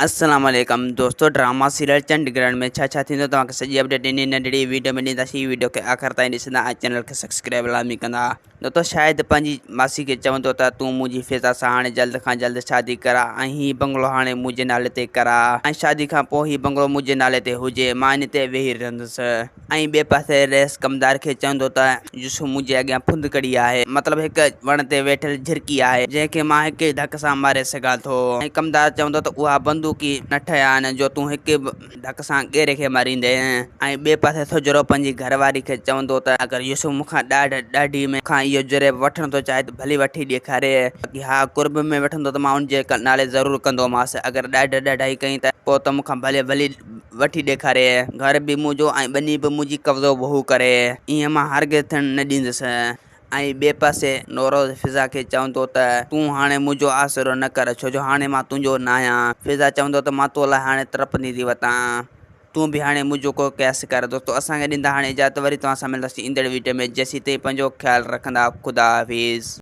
अस्सलाम वालेकुम दोस्तों, ड्रामा सीरियल चंडीगढ़ में छा थींदो तव्हांखे सॼी अपडेट इन नंढड़ी वीडियो में ॾींदासीं। वीडियो के आख़िर ताईं ॾिसंदा ऐं चैनल के सब्सक्राइब लाज़मी कंदा। दोस्तों, शायदि पंहिंजी मासी खे चवंदो त तूं मुंहिंजी फिज़ा सां हाणे जल्द खां जल्द शादी करा ऐं हीउ बंगलो हाणे मुंहिंजे नाले ते करा ऐं शादी खां पोइ हीउ बंगलो मुंहिंजे नाले ते हुजे, मां इन ते वेही रहंदुसि। ऐं ॿिए पासे रेस कमदार खे चवंदो त ॾिसो मुंहिंजे अॻियां फुंदकड़ी आहे, मतिलबु हिकु वण ते वेठल झिरकी आहे जंहिंखे मां हिकु धक सां मारे सघां थो। ऐं कमदार चवंदो त उहा बंदूकी न ठहिया आहिनि जो तूं हिकु धक सां ॻेरे खे मारींदे। ऐं ॿिए पासे थोजरो पंहिंजी घरवारी खे चवंदो त अगरि यूसुफ मूंखां ॾाढी मूंखां इहो जुरेब वठण थो चाहे त भली वठी ॾेखारे। हा, कुर्ब में वठंदो त मां उनजे नाले ज़रूरु कंदोमांसि, अगरि ॾाढाई कई त पोइ त मूंखां भली वठी ॾेखारे। घर बि मुंहिंजो ऐं ॿनी बि मुंहिंजी कब्ज़ो बहू करे, ईअं मां हरगिज़ थियण न ॾींदुसि। ऐं ॿिए पासे नौरोज़ फिज़ा खे चवंदो त तूं हाणे मुंहिंजो आसिरो न कर, छो जो हाणे मां तुंहिंजो न आहियां। फिज़ा चवंदो त मां तो लाइ हाणे तड़पंदी थी वठां, तूं बि हाणे मुंहिंजो को क़यास कर। दोस्तों, असांखे ॾींदा हाणे इजाज़त, वरी तव्हां सां मिलंदासीं ईंदड़ वीडियो में। जेसीं ताईं पंहिंजो ख़्यालु रखंदा। ख़ुदा हाफ़िज़।